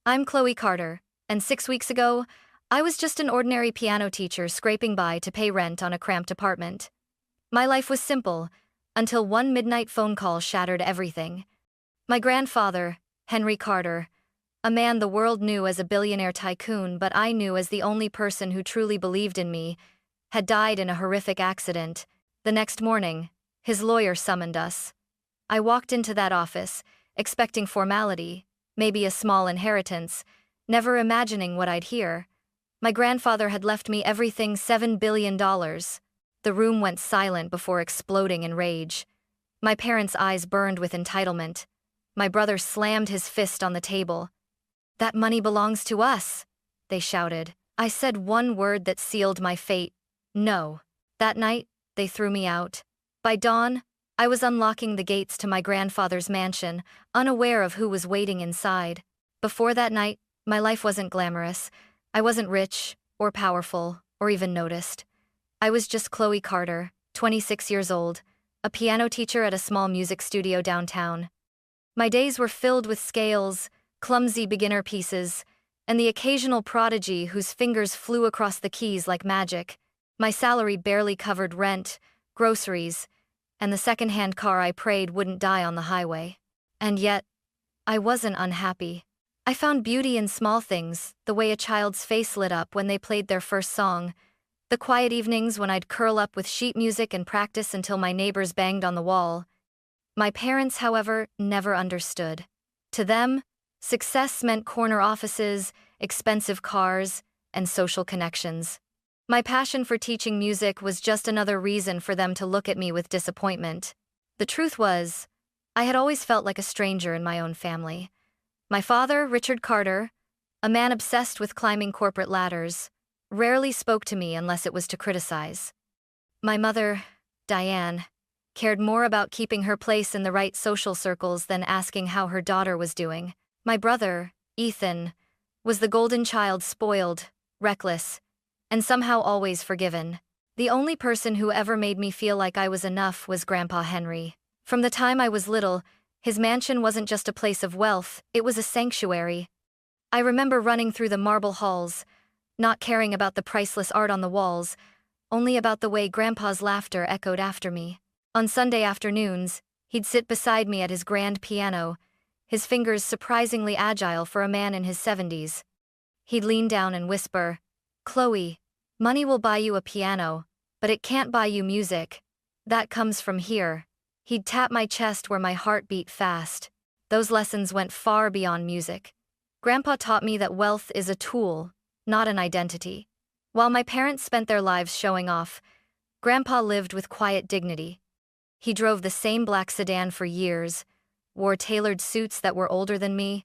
I'm Chloe Carter, and 6 weeks ago, I was just an ordinary piano teacher scraping by to pay rent on a cramped apartment. My life was simple, until one midnight phone call shattered everything. My grandfather, Henry Carter, a man the world knew as a billionaire tycoon but I knew as the only person who truly believed in me, had died in a horrific accident. The next morning, his lawyer summoned us. I walked into that office, expecting formality, maybe a small inheritance, never imagining what I'd hear. My grandfather had left me everything $7 billion. The room went silent before exploding in rage. My parents' eyes burned with entitlement. My brother slammed his fist on the table. "That money belongs to us," they shouted. I said one word that sealed my fate: no. That night, they threw me out. By dawn, I was unlocking the gates to my grandfather's mansion, unaware of who was waiting inside. Before that night, my life wasn't glamorous. I wasn't rich, or powerful, or even noticed. I was just Chloe Carter, 26 years old, a piano teacher at a small music studio downtown. My days were filled with scales, clumsy beginner pieces, and the occasional prodigy whose fingers flew across the keys like magic. My salary barely covered rent, groceries, and the second-hand car I prayed wouldn't die on the highway. And yet, I wasn't unhappy. I found beauty in small things, the way a child's face lit up when they played their first song, the quiet evenings when I'd curl up with sheet music and practice until my neighbors banged on the wall. My parents, however, never understood. To them, success meant corner offices, expensive cars, and social connections. My passion for teaching music was just another reason for them to look at me with disappointment. The truth was, I had always felt like a stranger in my own family. My father, Richard Carter, a man obsessed with climbing corporate ladders, rarely spoke to me unless it was to criticize. My mother, Diane, cared more about keeping her place in the right social circles than asking how her daughter was doing. My brother, Ethan, was the golden child, spoiled, reckless, and somehow always forgiven. The only person who ever made me feel like I was enough was Grandpa Henry. From the time I was little, his mansion wasn't just a place of wealth, it was a sanctuary. I remember running through the marble halls, not caring about the priceless art on the walls, only about the way Grandpa's laughter echoed after me. On Sunday afternoons, he'd sit beside me at his grand piano, his fingers surprisingly agile for a man in his 70s. He'd lean down and whisper, "Chloe, money will buy you a piano, but it can't buy you music. That comes from here." He'd tap my chest where my heart beat fast. Those lessons went far beyond music. Grandpa taught me that wealth is a tool, not an identity. While my parents spent their lives showing off, Grandpa lived with quiet dignity. He drove the same black sedan for years, wore tailored suits that were older than me,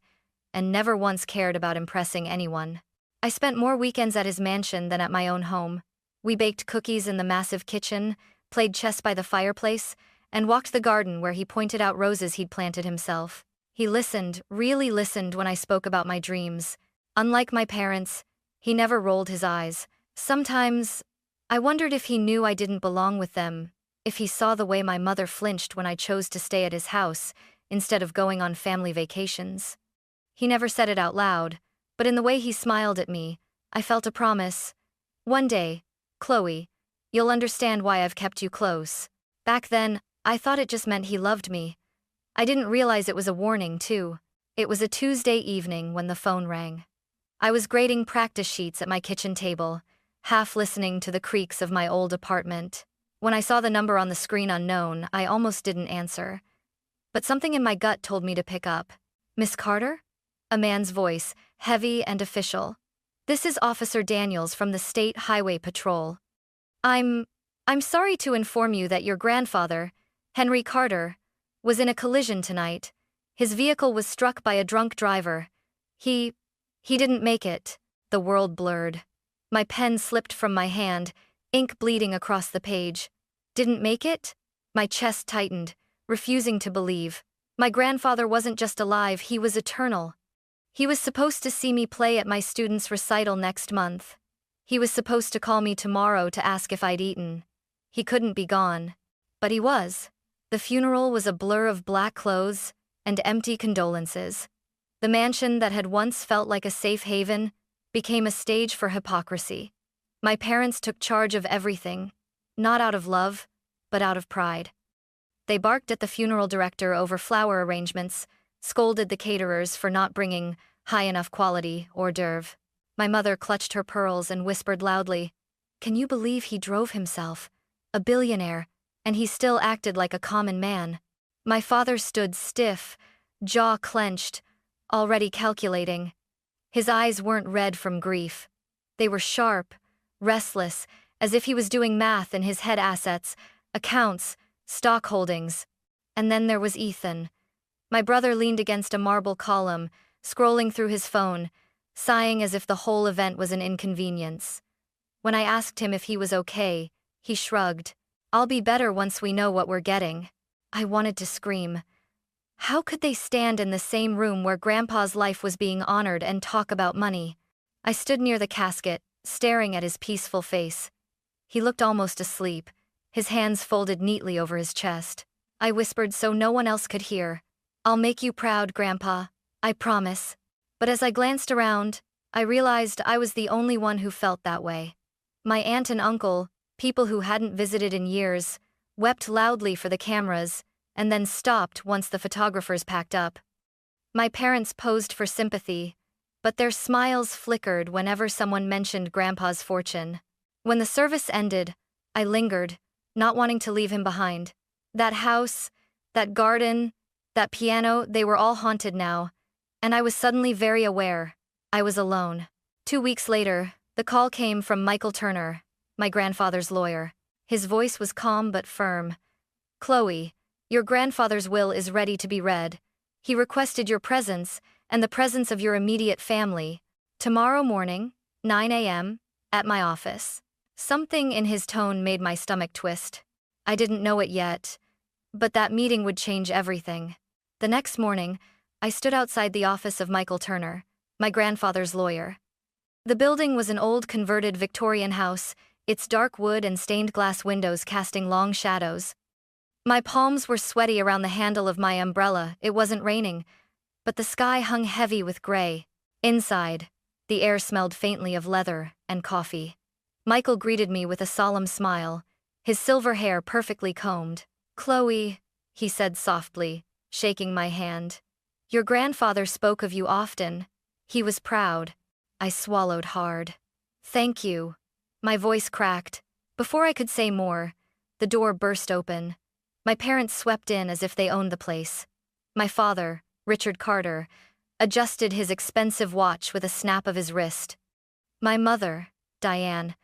and never once cared about impressing anyone. I spent more weekends at his mansion than at my own home. We baked cookies in the massive kitchen, played chess by the fireplace, and walked the garden where he pointed out roses he'd planted himself. He listened, really listened when I spoke about my dreams. Unlike my parents, he never rolled his eyes. Sometimes, I wondered if he knew I didn't belong with them, if he saw the way my mother flinched when I chose to stay at his house instead of going on family vacations. He never said it out loud, but in the way he smiled at me, I felt a promise. "One day, Chloe, you'll understand why I've kept you close." Back then, I thought it just meant he loved me. I didn't realize it was a warning, too. It was a Tuesday evening when the phone rang. I was grading practice sheets at my kitchen table, half listening to the creaks of my old apartment. When I saw the number on the screen unknown, I almost didn't answer. But something in my gut told me to pick up. "Miss Carter?" A man's voice, heavy and official. "This is Officer Daniels from the State Highway Patrol. I'm sorry to inform you that your grandfather, Henry Carter, was in a collision tonight. His vehicle was struck by a drunk driver. He didn't make it." The world blurred. My pen slipped from my hand, ink bleeding across the page. "Didn't make it?" My chest tightened, refusing to believe. My grandfather wasn't just alive, he was eternal. He was supposed to see me play at my students' recital next month. He was supposed to call me tomorrow to ask if I'd eaten. He couldn't be gone. But he was. The funeral was a blur of black clothes and empty condolences. The mansion that had once felt like a safe haven became a stage for hypocrisy. My parents took charge of everything, not out of love, but out of pride. They barked at the funeral director over flower arrangements, scolded the caterers for not bringing high enough quality hors d'oeuvre. My mother clutched her pearls and whispered loudly, "Can you believe he drove himself? A billionaire, and he still acted like a common man." My father stood stiff, jaw clenched, already calculating. His eyes weren't red from grief. They were sharp, restless, as if he was doing math in his head: assets, accounts, stock holdings. And then there was Ethan. My brother leaned against a marble column, scrolling through his phone, sighing as if the whole event was an inconvenience. When I asked him if he was okay, he shrugged. "I'll be better once we know what we're getting." I wanted to scream. How could they stand in the same room where Grandpa's life was being honored and talk about money? I stood near the casket, staring at his peaceful face. He looked almost asleep, his hands folded neatly over his chest. I whispered so no one else could hear, "I'll make you proud, Grandpa. I promise." But as I glanced around, I realized I was the only one who felt that way. My aunt and uncle, people who hadn't visited in years, wept loudly for the cameras, and then stopped once the photographers packed up. My parents posed for sympathy, but their smiles flickered whenever someone mentioned Grandpa's fortune. When the service ended, I lingered, not wanting to leave him behind. That house, that garden, that piano, they were all haunted now, and I was suddenly very aware I was alone. 2 weeks later, the call came from Michael Turner, my grandfather's lawyer. His voice was calm but firm. "Chloe, your grandfather's will is ready to be read. He requested your presence and the presence of your immediate family tomorrow morning, 9 a.m., at my office." Something in his tone made my stomach twist. I didn't know it yet, but that meeting would change everything. The next morning, I stood outside the office of Michael Turner, my grandfather's lawyer. The building was an old converted Victorian house, its dark wood and stained glass windows casting long shadows. My palms were sweaty around the handle of my umbrella. It wasn't raining, but the sky hung heavy with gray. Inside, the air smelled faintly of leather and coffee. Michael greeted me with a solemn smile, his silver hair perfectly combed. "Chloe," he said softly, shaking my hand. "Your grandfather spoke of you often. He was proud." I swallowed hard. "Thank you." My voice cracked. Before I could say more, the door burst open. My parents swept in as if they owned the place. My father, Richard Carter, adjusted his expensive watch with a snap of his wrist. My mother, Diane,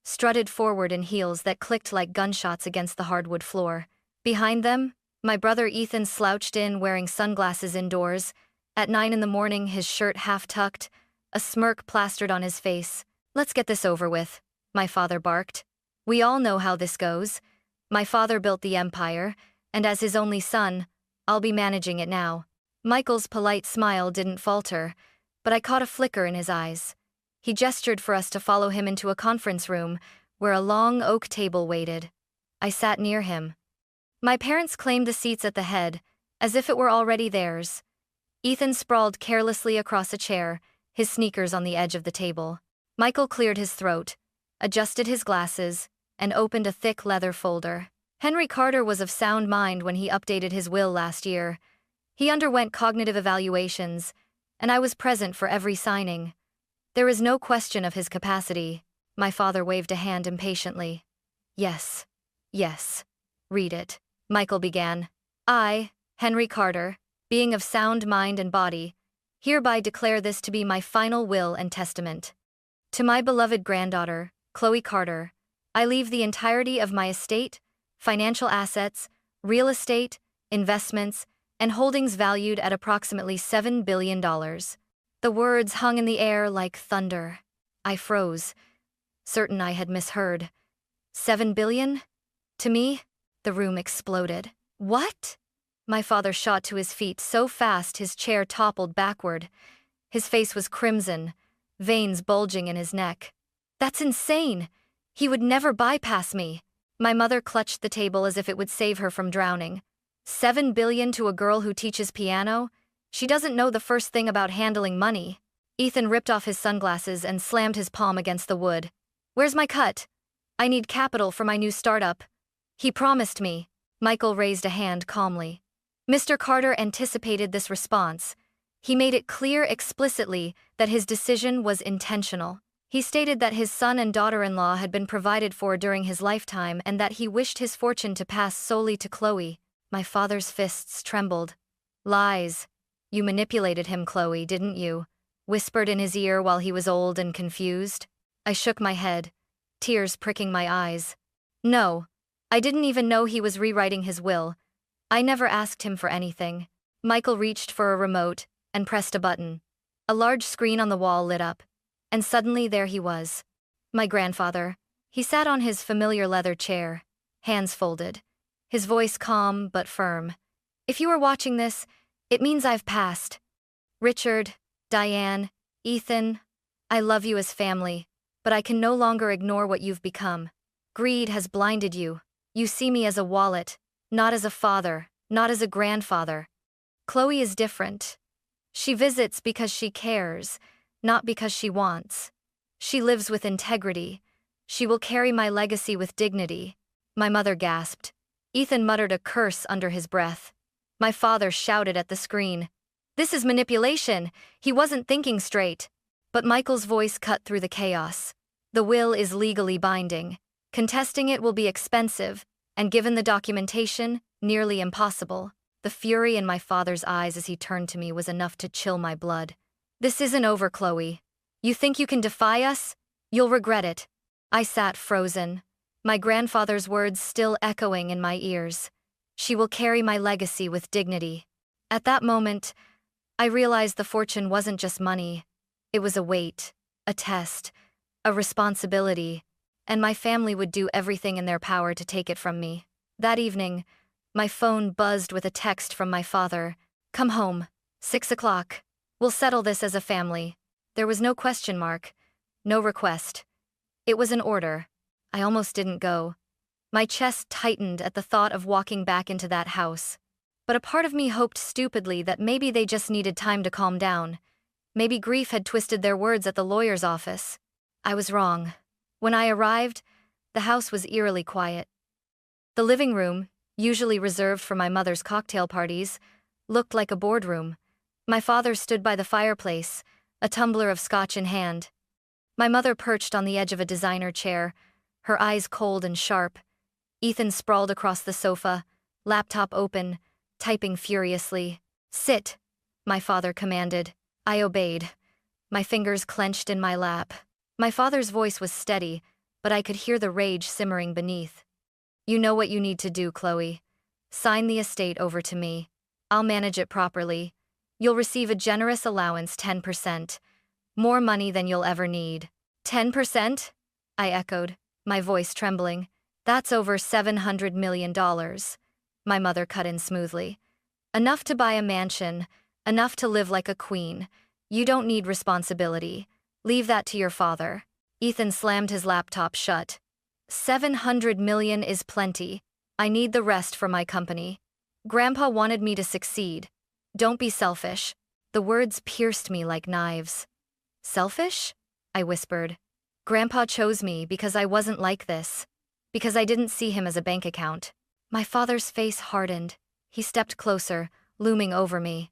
strutted forward in heels that clicked like gunshots against the hardwood floor. Behind them, my brother Ethan slouched in wearing sunglasses indoors. At 9 in the morning, his shirt half tucked, a smirk plastered on his face. "Let's get this over with," my father barked. "We all know how this goes. My father built the empire, and as his only son, I'll be managing it now." Michael's polite smile didn't falter, but I caught a flicker in his eyes. He gestured for us to follow him into a conference room, where a long oak table waited. I sat near him. My parents claimed the seats at the head, as if it were already theirs. Ethan sprawled carelessly across a chair, his sneakers on the edge of the table. Michael cleared his throat, adjusted his glasses, and opened a thick leather folder. Henry Carter was of sound mind when he updated his will last year. He underwent cognitive evaluations, and I was present for every signing. There is no question of his capacity. My father waved a hand impatiently. Yes. Read it," Michael began. "I, Henry Carter, being of sound mind and body, hereby declare this to be my final will and testament. To my beloved granddaughter, Chloe Carter, I leave the entirety of my estate, financial assets, real estate, investments, and holdings valued at approximately $7 billion. The words hung in the air like thunder. I froze, certain I had misheard. 7 billion? To me, the room exploded. What? My father shot to his feet so fast his chair toppled backward. His face was crimson, veins bulging in his neck. That's insane! He would never bypass me. My mother clutched the table as if it would save her from drowning. 7 billion to a girl who teaches piano? She doesn't know the first thing about handling money. Ethan ripped off his sunglasses and slammed his palm against the wood. Where's my cut? I need capital for my new startup. He promised me. Michael raised a hand calmly. Mr. Carter anticipated this response. He made it clear explicitly that his decision was intentional. He stated that his son and daughter-in-law had been provided for during his lifetime and that he wished his fortune to pass solely to Chloe. My father's fists trembled. Lies. You manipulated him, Chloe, didn't you? Whispered in his ear while he was old and confused. I shook my head, tears pricking my eyes. No, I didn't even know he was rewriting his will. I never asked him for anything. Michael reached for a remote and pressed a button. A large screen on the wall lit up. And suddenly there he was. My grandfather. He sat on his familiar leather chair, hands folded. His voice calm but firm. If you are watching this, it means I've passed. Richard, Diane, Ethan, I love you as family, but I can no longer ignore what you've become. Greed has blinded you. You see me as a wallet, not as a father, not as a grandfather. Chloe is different. She visits because she cares, not because she wants. She lives with integrity. She will carry my legacy with dignity. My mother gasped. Ethan muttered a curse under his breath. My father shouted at the screen. This is manipulation. He wasn't thinking straight. But Michael's voice cut through the chaos. The will is legally binding. Contesting it will be expensive, and given the documentation, nearly impossible. The fury in my father's eyes as he turned to me was enough to chill my blood. This isn't over, Chloe. You think you can defy us? You'll regret it. I sat frozen, my grandfather's words still echoing in my ears. She will carry my legacy with dignity. At that moment, I realized the fortune wasn't just money. It was a weight, a test, a responsibility, and my family would do everything in their power to take it from me. That evening, my phone buzzed with a text from my father. Come home, 6 o'clock. We'll settle this as a family. There was no question mark, no request. It was an order. I almost didn't go. My chest tightened at the thought of walking back into that house. But a part of me hoped stupidly that maybe they just needed time to calm down. Maybe grief had twisted their words at the lawyer's office. I was wrong. When I arrived, the house was eerily quiet. The living room, usually reserved for my mother's cocktail parties, looked like a boardroom. My father stood by the fireplace, a tumbler of scotch in hand. My mother perched on the edge of a designer chair, her eyes cold and sharp. Ethan sprawled across the sofa, laptop open, typing furiously. Sit, my father commanded. I obeyed, my fingers clenched in my lap. My father's voice was steady, but I could hear the rage simmering beneath. You know what you need to do, Chloe. Sign the estate over to me. I'll manage it properly. You'll receive a generous allowance, 10%. More money than you'll ever need. 10%? I echoed, my voice trembling. That's over $700 million. My mother cut in smoothly. Enough to buy a mansion, enough to live like a queen. You don't need responsibility. Leave that to your father. Ethan slammed his laptop shut. 700 million is plenty. I need the rest for my company. Grandpa wanted me to succeed. Don't be selfish. The words pierced me like knives. Selfish? I whispered. Grandpa chose me because I wasn't like this. Because I didn't see him as a bank account. My father's face hardened. He stepped closer, looming over me.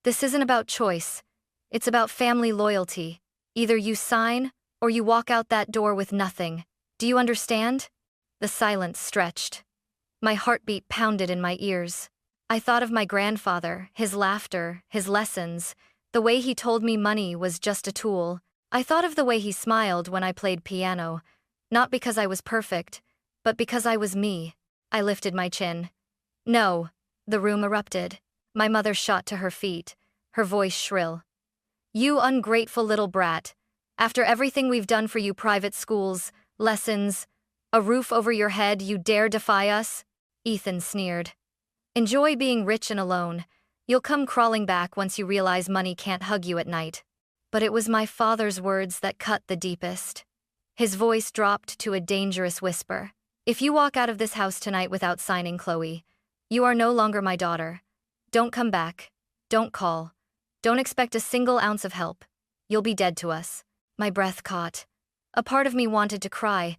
This isn't about choice. It's about family loyalty. Either you sign, or you walk out that door with nothing. Do you understand? The silence stretched. My heartbeat pounded in my ears. I thought of my grandfather, his laughter, his lessons, the way he told me money was just a tool. I thought of the way he smiled when I played piano, not because I was perfect, but because I was me. I lifted my chin. No, the room erupted. My mother shot to her feet, her voice shrill. You ungrateful little brat. After everything we've done for you, private schools, lessons, a roof over your head, you dare defy us? Ethan sneered. Enjoy being rich and alone. You'll come crawling back once you realize money can't hug you at night. But it was my father's words that cut the deepest. His voice dropped to a dangerous whisper. If you walk out of this house tonight without signing, Chloe, you are no longer my daughter. Don't come back. Don't call. Don't expect a single ounce of help. You'll be dead to us." My breath caught. A part of me wanted to cry,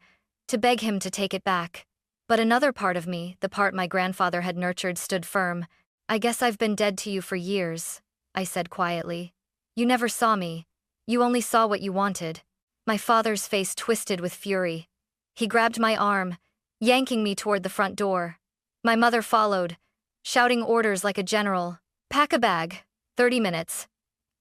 to beg him to take it back. But another part of me, the part my grandfather had nurtured, stood firm. "I guess I've been dead to you for years," I said quietly. "You never saw me. You only saw what you wanted." My father's face twisted with fury. He grabbed my arm, yanking me toward the front door. My mother followed, shouting orders like a general. "Pack a bag. 30 minutes.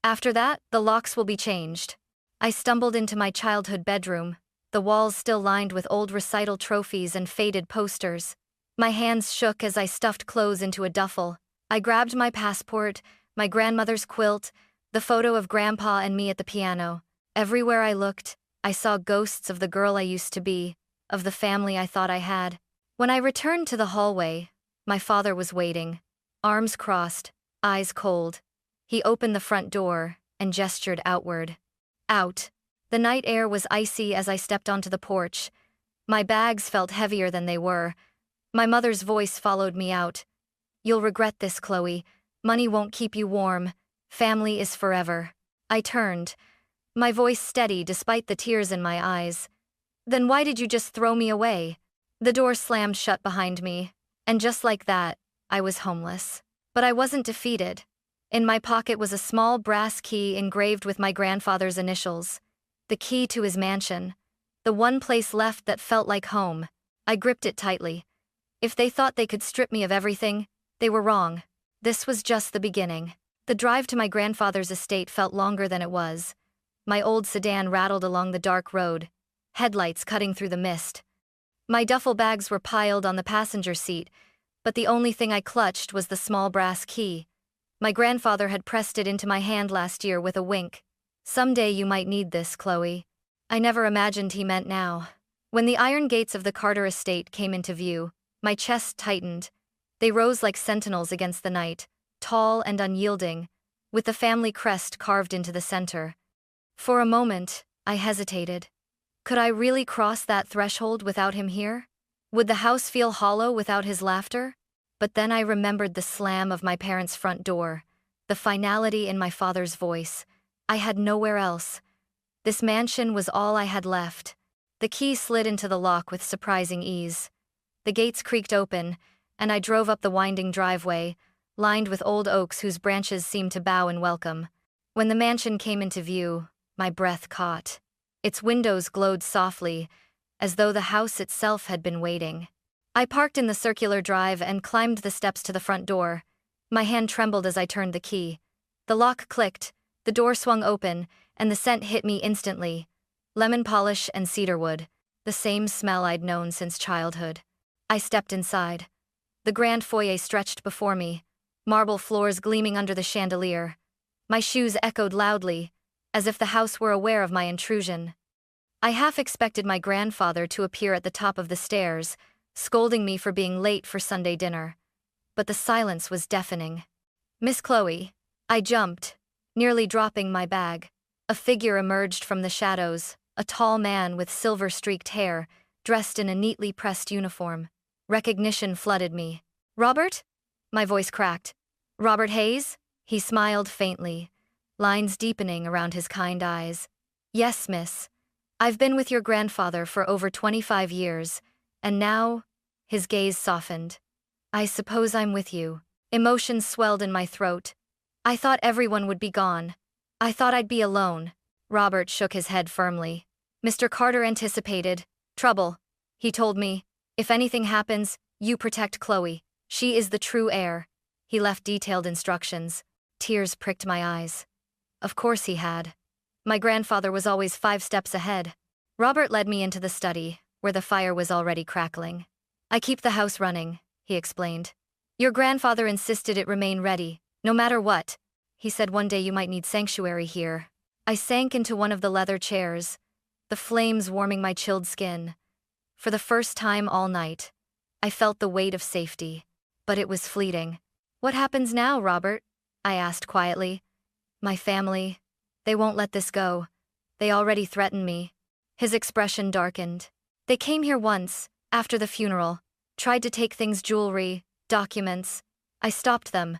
After that, the locks will be changed." I stumbled into my childhood bedroom, the walls still lined with old recital trophies and faded posters. My hands shook as I stuffed clothes into a duffel. I grabbed my passport, my grandmother's quilt, the photo of Grandpa and me at the piano. Everywhere I looked, I saw ghosts of the girl I used to be, of the family I thought I had. When I returned to the hallway, my father was waiting, arms crossed, eyes cold. He opened the front door and gestured outward. Out. The night air was icy as I stepped onto the porch. My bags felt heavier than they were. My mother's voice followed me out. "You'll regret this, Chloe. Money won't keep you warm. Family is forever." I turned, my voice steady despite the tears in my eyes. "Then why did you just throw me away?" The door slammed shut behind me, and just like that, I was homeless. But I wasn't defeated. In my pocket was a small brass key engraved with my grandfather's initials. The key to his mansion. The one place left that felt like home. I gripped it tightly. If they thought they could strip me of everything, they were wrong. This was just the beginning. The drive to my grandfather's estate felt longer than it was. My old sedan rattled along the dark road, headlights cutting through the mist. My duffel bags were piled on the passenger seat, but the only thing I clutched was the small brass key. My grandfather had pressed it into my hand last year with a wink. "Someday you might need this, Chloe." I never imagined he meant now. When the iron gates of the Carter estate came into view, my chest tightened. They rose like sentinels against the night, tall and unyielding, with the family crest carved into the center. For a moment, I hesitated. Could I really cross that threshold without him here? Would the house feel hollow without his laughter? But then I remembered the slam of my parents' front door, the finality in my father's voice. I had nowhere else. This mansion was all I had left. The key slid into the lock with surprising ease. The gates creaked open, and I drove up the winding driveway, lined with old oaks whose branches seemed to bow in welcome. When the mansion came into view, my breath caught. Its windows glowed softly, as though the house itself had been waiting. I parked in the circular drive and climbed the steps to the front door. My hand trembled as I turned the key. The lock clicked, the door swung open, and the scent hit me instantly. Lemon polish and cedarwood, the same smell I'd known since childhood. I stepped inside. The grand foyer stretched before me, marble floors gleaming under the chandelier. My shoes echoed loudly, as if the house were aware of my intrusion. I half expected my grandfather to appear at the top of the stairs, scolding me for being late for Sunday dinner. But the silence was deafening. "Miss Chloe." I jumped, nearly dropping my bag. A figure emerged from the shadows, a tall man with silver-streaked hair, dressed in a neatly pressed uniform. Recognition flooded me. "Robert?" My voice cracked. "Robert Hayes?" He smiled faintly, lines deepening around his kind eyes. "Yes, miss. I've been with your grandfather for over 25 years, and now," his gaze softened, "I suppose I'm with you." Emotions swelled in my throat. I thought everyone would be gone. I thought I'd be alone. Robert shook his head firmly. "Mr. Carter anticipated trouble. He told me, if anything happens, you protect Chloe. She is the true heir." He left detailed instructions. Tears pricked my eyes. Of course he had. My grandfather was always 5 steps ahead. Robert led me into the study, where the fire was already crackling. "I keep the house running," he explained. "Your grandfather insisted it remain ready, no matter what. He said one day you might need sanctuary here." I sank into one of the leather chairs, the flames warming my chilled skin. For the first time all night, I felt the weight of safety, but it was fleeting. "What happens now, Robert?" I asked quietly. "My family, they won't let this go. They already threaten me." His expression darkened. "They came here once, after the funeral, tried to take things, jewelry, documents. I stopped them,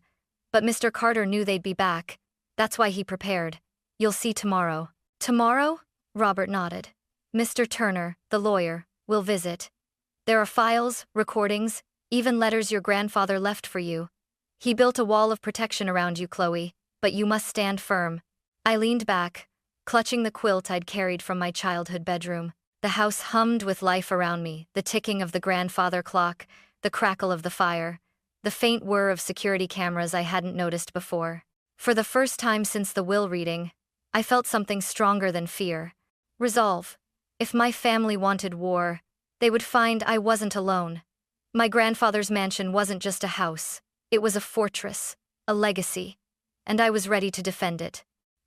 but Mr. Carter knew they'd be back. That's why he prepared. You'll see tomorrow. Tomorrow? Robert nodded. Mr. Turner, the lawyer, will visit. There are files, recordings, even letters your grandfather left for you. He built a wall of protection around you, Chloe, but you must stand firm. I leaned back, clutching the quilt I'd carried from my childhood bedroom. The house hummed with life around me, the ticking of the grandfather clock, the crackle of the fire, the faint whir of security cameras I hadn't noticed before. For the first time since the will reading, I felt something stronger than fear. Resolve. If my family wanted war, they would find I wasn't alone. My grandfather's mansion wasn't just a house, it was a fortress, a legacy, and I was ready to defend it.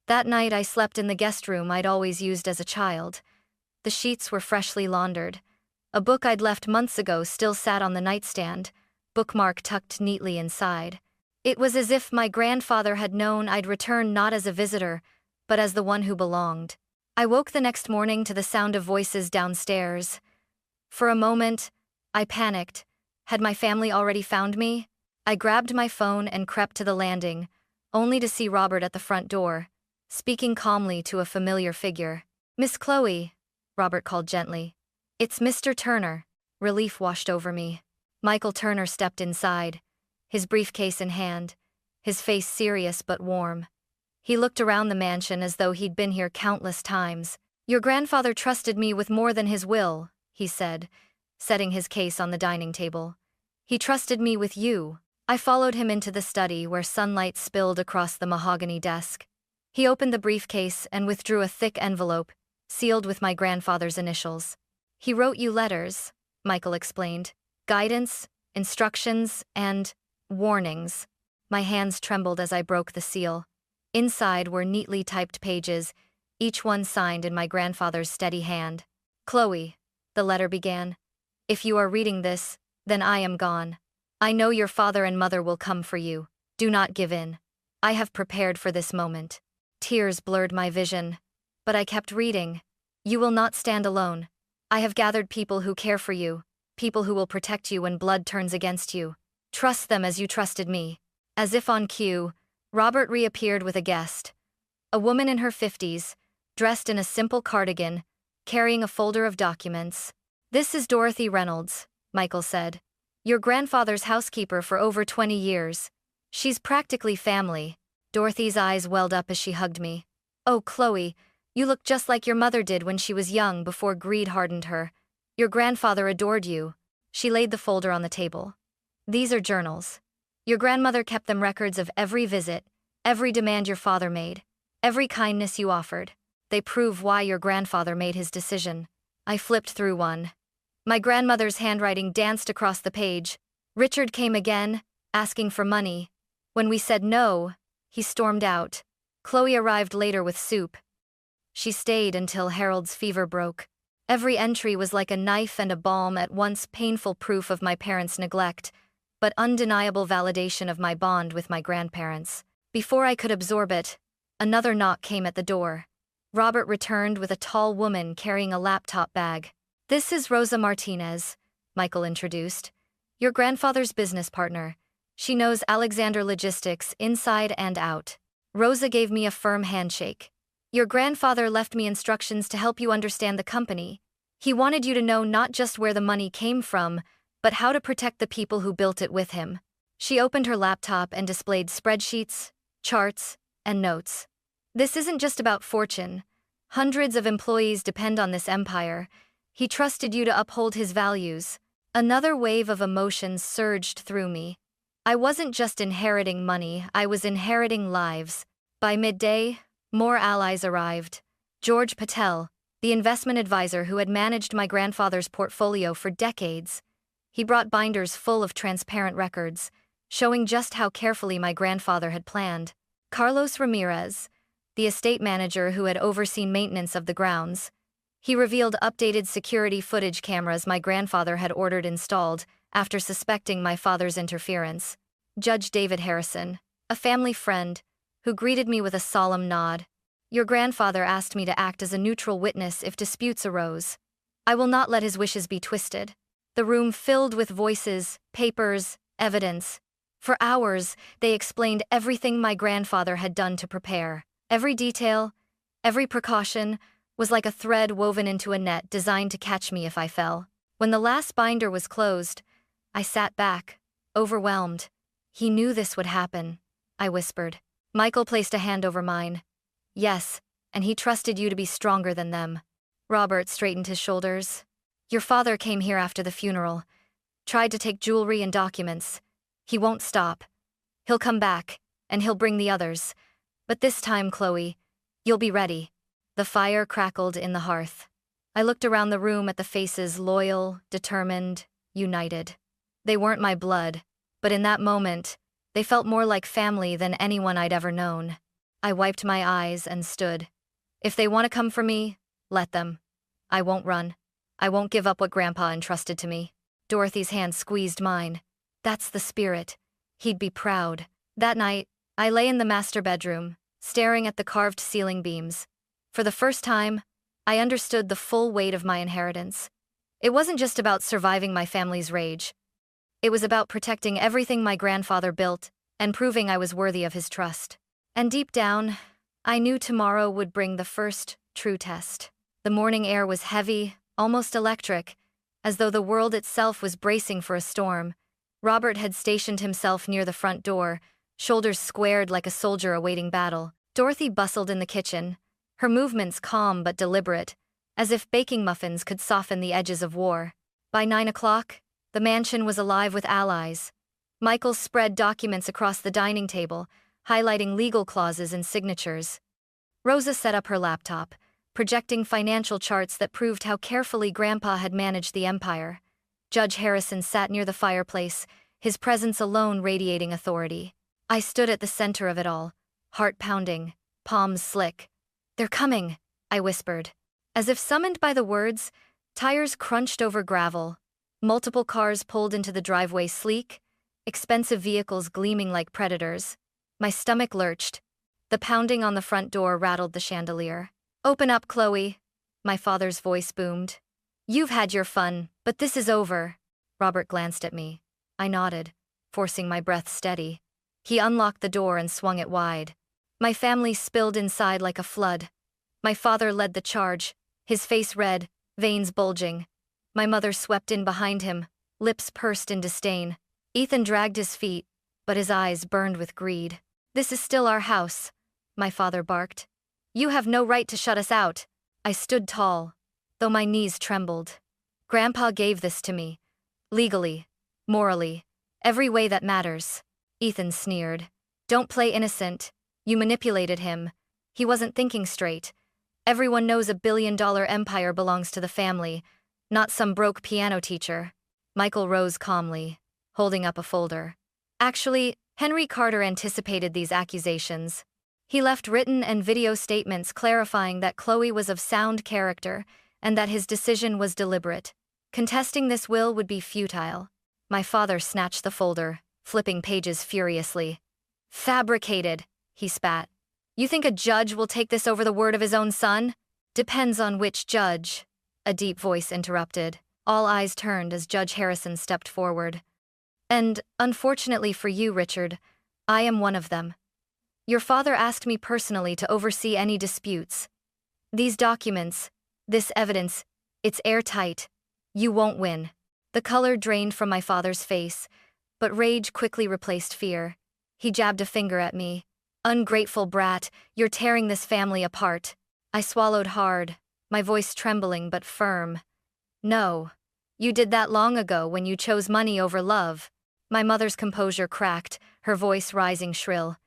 That night I slept in the guest room I'd always used as a child. The sheets were freshly laundered. A book I'd left months ago still sat on the nightstand, bookmark tucked neatly inside. It was as if my grandfather had known I'd return not as a visitor, but as the one who belonged. I woke the next morning to the sound of voices downstairs. For a moment, I panicked. Had my family already found me? I grabbed my phone and crept to the landing, only to see Robert at the front door, speaking calmly to a familiar figure. "Miss Chloe," Robert called gently. "It's Mr. Turner." Relief washed over me. Michael Turner stepped inside, his briefcase in hand, his face serious but warm. He looked around the mansion as though he'd been here countless times. "Your grandfather trusted me with more than his will," he said, setting his case on the dining table. "He trusted me with you." I followed him into the study where sunlight spilled across the mahogany desk. He opened the briefcase and withdrew a thick envelope, sealed with my grandfather's initials. "He wrote you letters," Michael explained. "Guidance, instructions, and warnings." My hands trembled as I broke the seal. Inside were neatly typed pages, each one signed in my grandfather's steady hand. "Chloe," the letter began, "if you are reading this, then I am gone. I know your father and mother will come for you. Do not give in. I have prepared for this moment." Tears blurred my vision, but I kept reading. "You will not stand alone. I have gathered people who care for you, people who will protect you when blood turns against you. Trust them as you trusted me." As if on cue, Robert reappeared with a guest. A woman in her 50s, dressed in a simple cardigan, carrying a folder of documents. "This is Dorothy Reynolds," Michael said. "Your grandfather's housekeeper for over 20 years. She's practically family." Dorothy's eyes welled up as she hugged me. "Oh, Chloe, you look just like your mother did when she was young before greed hardened her. Your grandfather adored you." She laid the folder on the table. "These are journals. Your grandmother kept them records of every visit, every demand your father made, every kindness you offered. They prove why your grandfather made his decision." I flipped through one. My grandmother's handwriting danced across the page. "Richard came again, asking for money. When we said no, he stormed out. Chloe arrived later with soup. She stayed until Harold's fever broke." Every entry was like a knife and a balm, at once painful proof of my parents' neglect, but undeniable validation of my bond with my grandparents. Before I could absorb it, another knock came at the door. Robert returned with a tall woman carrying a laptop bag. "This is Rosa Martinez," Michael introduced. "Your grandfather's business partner. She knows Alexander Logistics inside and out." Rosa gave me a firm handshake. "Your grandfather left me instructions to help you understand the company. He wanted you to know not just where the money came from, but how to protect the people who built it with him." She opened her laptop and displayed spreadsheets, charts, and notes. "This isn't just about fortune. Hundreds of employees depend on this empire. He trusted you to uphold his values." Another wave of emotions surged through me. I wasn't just inheriting money, I was inheriting lives. By midday, more allies arrived. George Patel, the investment advisor who had managed my grandfather's portfolio for decades. He brought binders full of transparent records, showing just how carefully my grandfather had planned. Carlos Ramirez, the estate manager who had overseen maintenance of the grounds. He revealed updated security footage cameras my grandfather had ordered installed after suspecting my father's interference. Judge David Harrison, a family friend, who greeted me with a solemn nod. "Your grandfather asked me to act as a neutral witness if disputes arose. I will not let his wishes be twisted." The room filled with voices, papers, evidence. For hours, they explained everything my grandfather had done to prepare. Every detail, every precaution, was like a thread woven into a net designed to catch me if I fell. When the last binder was closed, I sat back, overwhelmed. He knew this would happen, I whispered. Michael placed a hand over mine. Yes, and he trusted you to be stronger than them. Robert straightened his shoulders. Your father came here after the funeral, tried to take jewelry and documents. He won't stop. He'll come back, and he'll bring the others. But this time, Chloe, you'll be ready. The fire crackled in the hearth. I looked around the room at the faces loyal, determined, united. They weren't my blood, but in that moment, they felt more like family than anyone I'd ever known. I wiped my eyes and stood. If they want to come for me, let them. I won't run. I won't give up what Grandpa entrusted to me. Dorothy's hand squeezed mine. That's the spirit. He'd be proud. That night, I lay in the master bedroom, staring at the carved ceiling beams. For the first time, I understood the full weight of my inheritance. It wasn't just about surviving my family's rage. It was about protecting everything my grandfather built and proving I was worthy of his trust. And deep down, I knew tomorrow would bring the first true test. The morning air was heavy, almost electric, as though the world itself was bracing for a storm. Robert had stationed himself near the front door, shoulders squared like a soldier awaiting battle. Dorothy bustled in the kitchen, her movements calm but deliberate, as if baking muffins could soften the edges of war. By 9 o'clock, the mansion was alive with allies. Michael spread documents across the dining table, highlighting legal clauses and signatures. Rosa set up her laptop, projecting financial charts that proved how carefully Grandpa had managed the empire. Judge Harrison sat near the fireplace, his presence alone radiating authority. I stood at the center of it all, heart pounding, palms slick. They're coming, I whispered. As if summoned by the words, tires crunched over gravel. Multiple cars pulled into the driveway sleek, expensive vehicles gleaming like predators. My stomach lurched. The pounding on the front door rattled the chandelier. Open up, Chloe, my father's voice boomed. You've had your fun, but this is over. Robert glanced at me. I nodded, forcing my breath steady. He unlocked the door and swung it wide. My family spilled inside like a flood. My father led the charge, his face red, veins bulging. My mother swept in behind him, lips pursed in disdain. Ethan dragged his feet, but his eyes burned with greed. This is still our house, my father barked. You have no right to shut us out. I stood tall, though my knees trembled. Grandpa gave this to me. Legally, morally, every way that matters. Ethan sneered. Don't play innocent. You manipulated him. He wasn't thinking straight. Everyone knows $1 billion empire belongs to the family, not some broke piano teacher. Michael rose calmly, holding up a folder. Actually, Henry Carter anticipated these accusations. He left written and video statements clarifying that Chloe was of sound character and that his decision was deliberate. Contesting this will would be futile. My father snatched the folder, flipping pages furiously. Fabricated, he spat. You think a judge will take this over the word of his own son? Depends on which judge, a deep voice interrupted. All eyes turned as Judge Harrison stepped forward. And, unfortunately for you, Richard, I am one of them. Your father asked me personally to oversee any disputes. These documents, this evidence, it's airtight. You won't win. The color drained from my father's face, but rage quickly replaced fear. He jabbed a finger at me. Ungrateful brat, you're tearing this family apart. I swallowed hard, my voice trembling but firm. No. You did that long ago when you chose money over love. My mother's composure cracked, her voice rising shrill.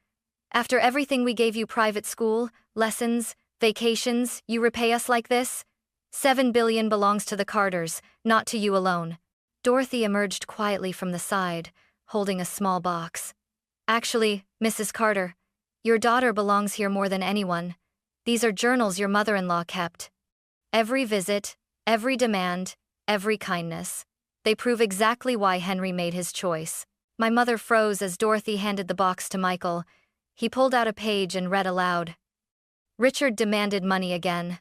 After everything we gave you, private school, lessons, vacations, you repay us like this? $7 billion belongs to the Carters, not to you alone. Dorothy emerged quietly from the side, holding a small box. Actually, Mrs. Carter, your daughter belongs here more than anyone. These are journals your mother-in-law kept. Every visit, every demand, every kindness. They prove exactly why Henry made his choice. My mother froze as Dorothy handed the box to Michael. He pulled out a page and read aloud. Richard demanded money again.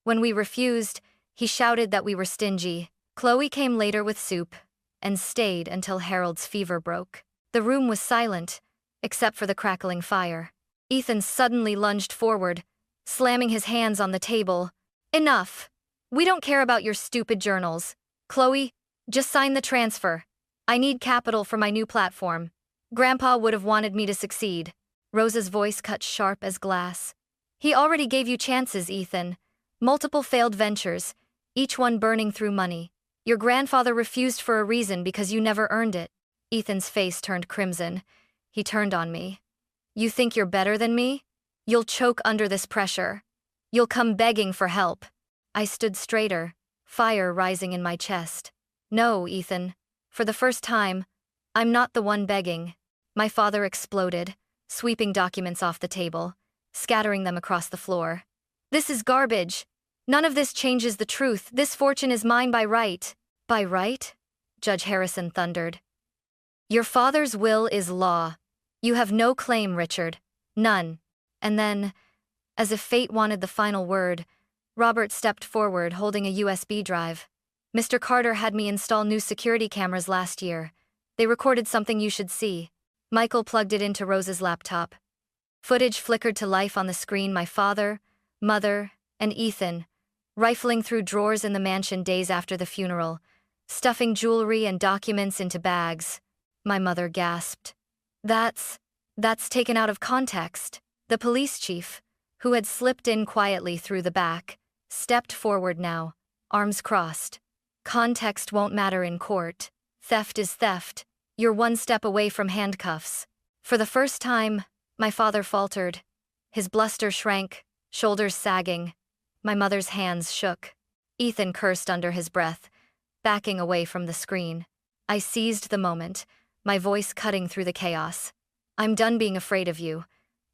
When we refused, he shouted that we were stingy. Chloe came later with soup, and stayed until Harold's fever broke. The room was silent, except for the crackling fire. Ethan suddenly lunged forward, slamming his hands on the table. Enough! We don't care about your stupid journals. Chloe, just sign the transfer. I need capital for my new platform. Grandpa would have wanted me to succeed. Rosa's voice cut sharp as glass. He already gave you chances, Ethan. Multiple failed ventures, each one burning through money. Your grandfather refused for a reason because you never earned it. Ethan's face turned crimson. He turned on me. You think you're better than me? You'll choke under this pressure. You'll come begging for help. I stood straighter, fire rising in my chest. No, Ethan. For the first time, I'm not the one begging. My father exploded, sweeping documents off the table, scattering them across the floor. This is garbage. None of this changes the truth. This fortune is mine by right. By right? Judge Harrison thundered. Your father's will is law. You have no claim, Richard. None. And then, as if fate wanted the final word, Robert stepped forward holding a USB drive. Mr. Carter had me install new security cameras last year. They recorded something you should see. Michael plugged it into Rosa's laptop. Footage flickered to life on the screen. My father, mother, and Ethan, rifling through drawers in the mansion days after the funeral, stuffing jewelry and documents into bags. My mother gasped. That's taken out of context. The police chief, who had slipped in quietly through the back, stepped forward now, arms crossed. Context won't matter in court. Theft is theft. You're one step away from handcuffs. For the first time, my father faltered. His bluster shrank, shoulders sagging. My mother's hands shook. Ethan cursed under his breath, backing away from the screen. I seized the moment, my voice cutting through the chaos. I'm done being afraid of you.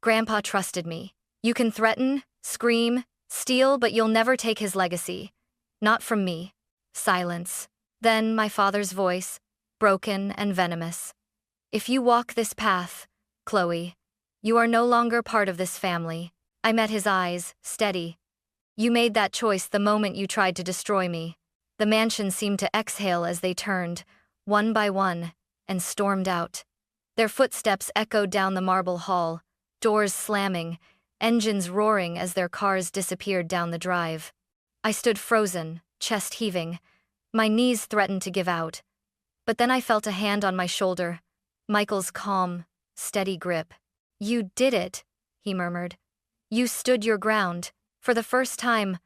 Grandpa trusted me. You can threaten, scream, steal, but you'll never take his legacy. Not from me. Silence. Then my father's voice, broken and venomous. If you walk this path, Chloe, you are no longer part of this family. I met his eyes, steady. You made that choice the moment you tried to destroy me. The mansion seemed to exhale as they turned, one by one, and stormed out. Their footsteps echoed down the marble hall, doors slamming, engines roaring as their cars disappeared down the drive. I stood frozen, chest heaving. My knees threatened to give out. But then I felt a hand on my shoulder, Michael's calm, steady grip. You did it, he murmured. You stood your ground. For the first time,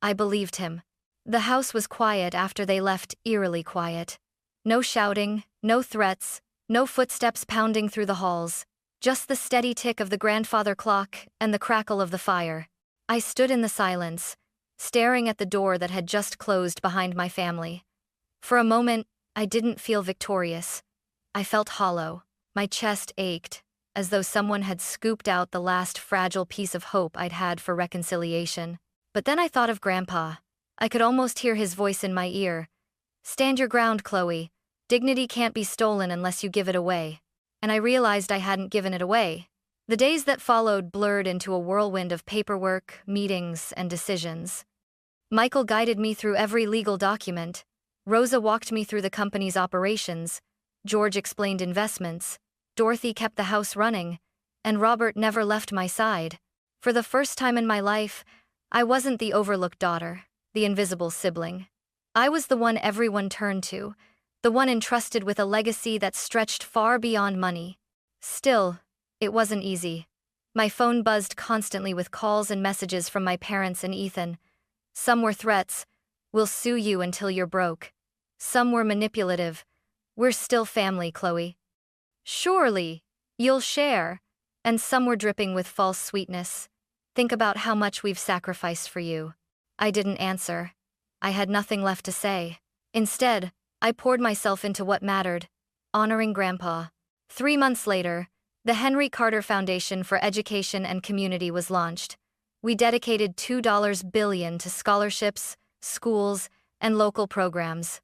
I believed him. The house was quiet after they left, eerily quiet. No shouting, no threats, no footsteps pounding through the halls. Just the steady tick of the grandfather clock and the crackle of the fire. I stood in the silence, staring at the door that had just closed behind my family. For a moment, I didn't feel victorious. I felt hollow. My chest ached, as though someone had scooped out the last fragile piece of hope I'd had for reconciliation. But then I thought of Grandpa. I could almost hear his voice in my ear. Stand your ground, Chloe. Dignity can't be stolen unless you give it away. And I realized I hadn't given it away. The days that followed blurred into a whirlwind of paperwork, meetings, and decisions. Michael guided me through every legal document. Rosa walked me through the company's operations. George explained investments. Dorothy kept the house running. And Robert never left my side. For the first time in my life, I wasn't the overlooked daughter, the invisible sibling. I was the one everyone turned to, the one entrusted with a legacy that stretched far beyond money. Still, it wasn't easy. My phone buzzed constantly with calls and messages from my parents and Ethan. Some were threats. We'll sue you until you're broke. Some were manipulative. We're still family, Chloe. Surely, you'll share. And some were dripping with false sweetness. Think about how much we've sacrificed for you. I didn't answer. I had nothing left to say. Instead, I poured myself into what mattered, honoring Grandpa. 3 months later, the Henry Carter Foundation for Education and Community was launched. We dedicated $2 billion to scholarships, schools, and local programs.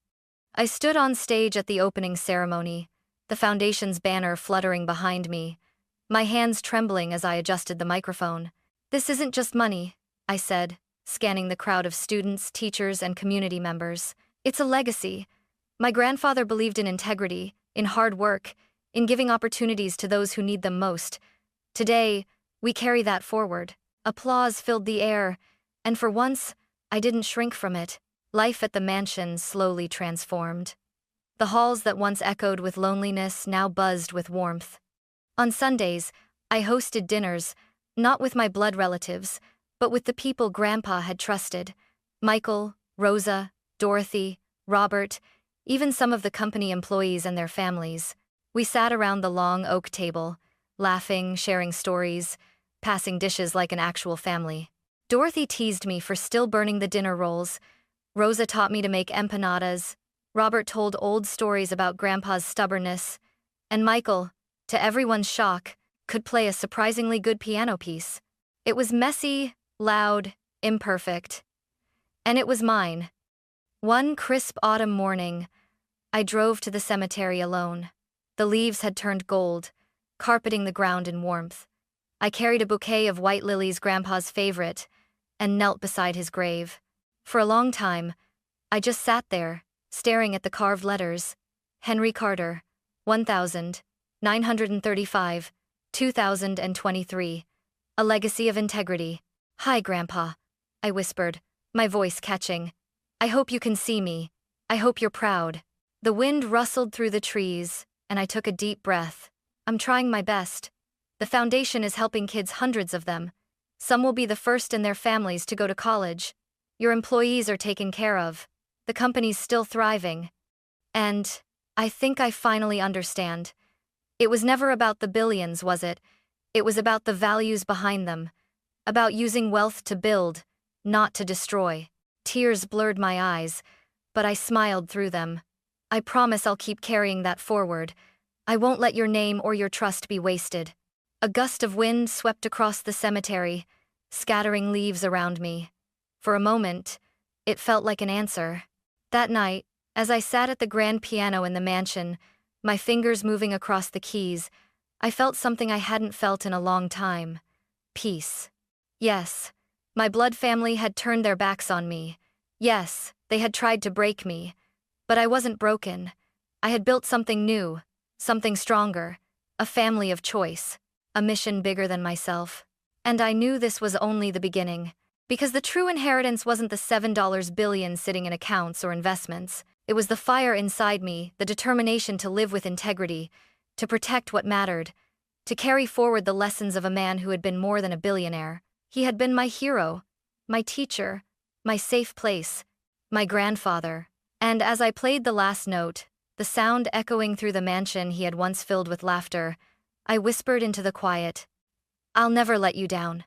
I stood on stage at the opening ceremony, the foundation's banner fluttering behind me, my hands trembling as I adjusted the microphone. This isn't just money, I said, scanning the crowd of students, teachers, and community members. It's a legacy. My grandfather believed in integrity, in hard work, in giving opportunities to those who need them most. Today, we carry that forward. Applause filled the air, and for once, I didn't shrink from it. Life at the mansion slowly transformed. The halls that once echoed with loneliness now buzzed with warmth. On Sundays, I hosted dinners, not with my blood relatives, but with the people Grandpa had trusted. Michael, Rosa, Dorothy, Robert, even some of the company employees and their families. We sat around the long oak table, laughing, sharing stories, passing dishes like an actual family. Dorothy teased me for still burning the dinner rolls. Rosa taught me to make empanadas. Robert told old stories about Grandpa's stubbornness. And Michael, to everyone's shock, could play a surprisingly good piano piece. It was messy, loud, imperfect. And it was mine. One crisp autumn morning, I drove to the cemetery alone. The leaves had turned gold, carpeting the ground in warmth. I carried a bouquet of white lilies, Grandpa's favorite, and knelt beside his grave. For a long time, I just sat there, staring at the carved letters. Henry Carter, 1935, 2023. A legacy of integrity. Hi, Grandpa, I whispered, my voice catching. I hope you can see me. I hope you're proud. The wind rustled through the trees, and I took a deep breath. I'm trying my best. The foundation is helping kids, hundreds of them. Some will be the first in their families to go to college. Your employees are taken care of. The company's still thriving. And I think I finally understand. It was never about the billions, was it? It was about the values behind them. About using wealth to build, not to destroy. Tears blurred my eyes, but I smiled through them. I promise I'll keep carrying that forward. I won't let your name or your trust be wasted. A gust of wind swept across the cemetery, scattering leaves around me. For a moment, it felt like an answer. That night, as I sat at the grand piano in the mansion, my fingers moving across the keys, I felt something I hadn't felt in a long time. Peace. Yes, my blood family had turned their backs on me. Yes, they had tried to break me. But I wasn't broken. I had built something new, something stronger, a family of choice, a mission bigger than myself. And I knew this was only the beginning. Because the true inheritance wasn't the $7 billion sitting in accounts or investments. It was the fire inside me, the determination to live with integrity, to protect what mattered, to carry forward the lessons of a man who had been more than a billionaire. He had been my hero, my teacher, my safe place, my grandfather. And as I played the last note, the sound echoing through the mansion he had once filled with laughter, I whispered into the quiet, I'll never let you down.